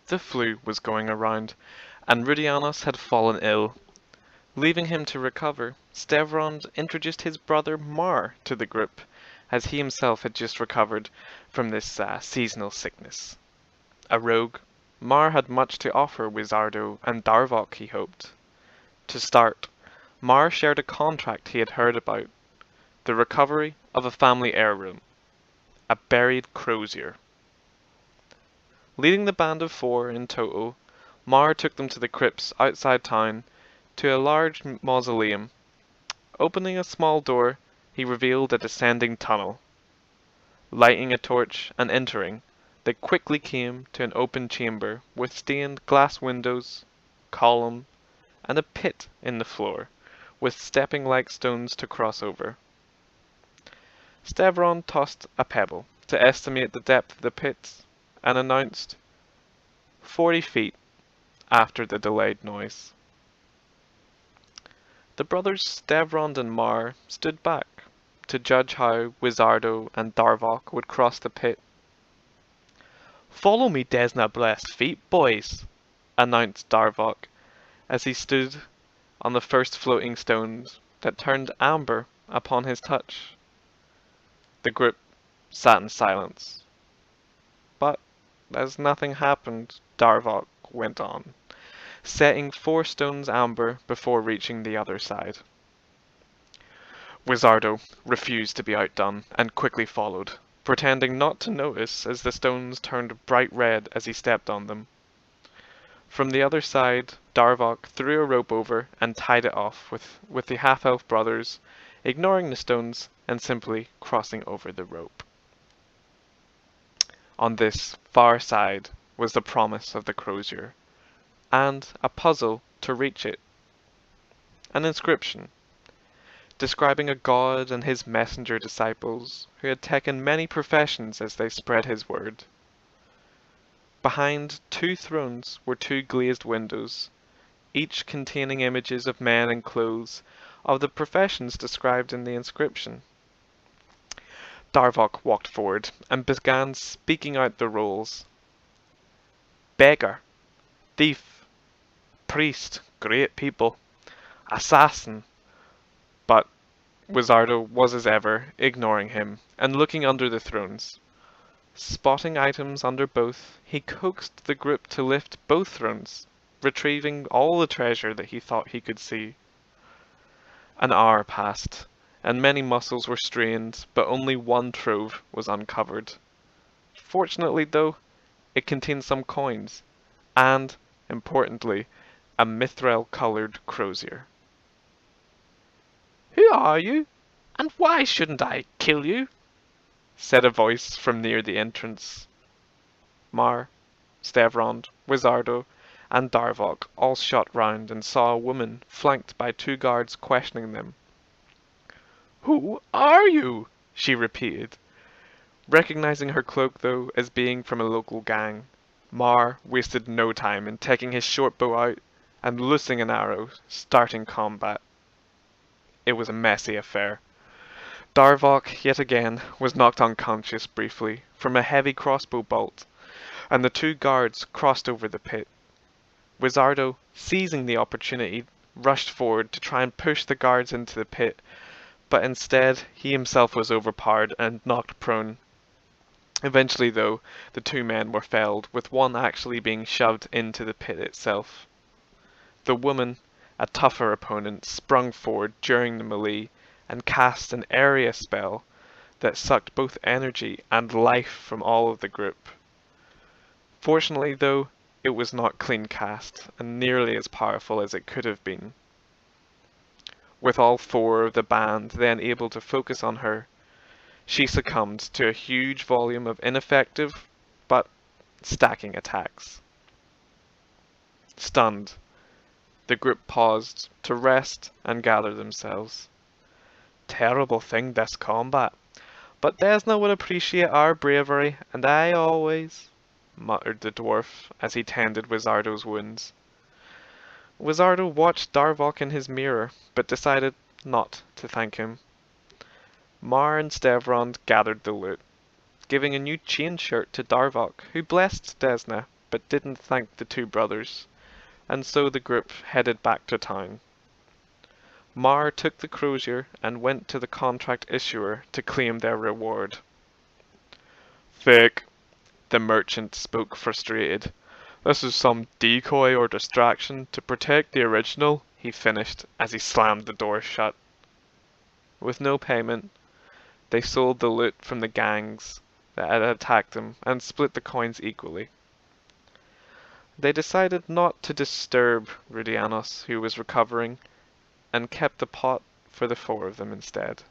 The flu was going around, and Rudianos had fallen ill. Leaving him to recover, Stevrond introduced his brother Mar to the group, as he himself had just recovered from this seasonal sickness. A rogue, Mar had much to offer Wizardo and Darvok, he hoped. To start, Mar shared a contract he had heard about, the recovery of a family heirloom, a buried Crozier. Leading the band of 4 in total, Mar took them to the crypts outside town, to a large mausoleum. Opening a small door, he revealed a descending tunnel. Lighting a torch and entering, they quickly came to an open chamber with stained glass windows, column, and a pit in the floor, with stepping-like stones to cross over. Stavron tossed a pebble to estimate the depth of the pit, and announced 40 feet after the delayed noise. The brothers Stevrond and Mar stood back to judge how Wizardo and Darvok would cross the pit. "Follow me Desna blessed feet, boys," announced Darvok, as he stood on the first floating stones that turned amber upon his touch. The group sat in silence. But as nothing happened, Darvok went on, setting 4 stones amber before reaching the other side. Wizardo refused to be outdone and quickly followed, pretending not to notice as the stones turned bright red as he stepped on them. From the other side, Darvok threw a rope over and tied it off with the half-elf brothers, ignoring the stones and simply crossing over the rope. On this far side was the promise of the Crozier, and a puzzle to reach it. An inscription, describing a god and his messenger disciples who had taken many professions as they spread his word. Behind 2 thrones were 2 glazed windows, each containing images of men in clothes of the professions described in the inscription. Darvok walked forward and began speaking out the roles. Beggar, thief, priest, great people, assassin. But Wizardo was as ever, ignoring him and looking under the thrones. Spotting items under both, he coaxed the group to lift both thrones, retrieving all the treasure that he thought he could see. An hour passed, and many muscles were strained, but only one trove was uncovered. Fortunately, though, it contained some coins, and, importantly, a mithril-coloured crozier. "Who are you, and why shouldn't I kill you?" said a voice from near the entrance. Mar, Stevrond, Wizardo, and Darvok all shot round and saw a woman flanked by 2 guards questioning them. "Who are you?" she repeated. Recognizing her cloak, though, as being from a local gang, Mar wasted no time in taking his short bow out and loosing an arrow, starting combat. It was a messy affair. Darvok, yet again, was knocked unconscious briefly from a heavy crossbow bolt, and the 2 guards crossed over the pit. Wizardo, seizing the opportunity, rushed forward to try and push the guards into the pit, but instead he himself was overpowered and knocked prone. Eventually, though, the 2 men were felled, with one actually being shoved into the pit itself. The woman, a tougher opponent, sprung forward during the melee and cast an area spell that sucked both energy and life from all of the group. Fortunately, though, it was not clean cast and nearly as powerful as it could have been. With all 4 of the band then able to focus on her, she succumbed to a huge volume of ineffective but stacking attacks. Stunned, the group paused to rest and gather themselves. "Terrible thing, this combat, but Desna would appreciate our bravery, and I always," muttered the dwarf as he tended Wizardo's wounds. Wizardo watched Darvok in his mirror, but decided not to thank him. Mar and Stevrond gathered the loot, giving a new chain shirt to Darvok, who blessed Desna but didn't thank the two brothers, and so the group headed back to town. Mar took the Crozier and went to the contract issuer to claim their reward. "Fake," the merchant spoke frustrated. "This is some decoy or distraction to protect the original," he finished as he slammed the door shut. With no payment, they sold the loot from the gangs that had attacked them and split the coins equally. They decided not to disturb Rudianos, who was recovering, and kept the pot for the four of them instead.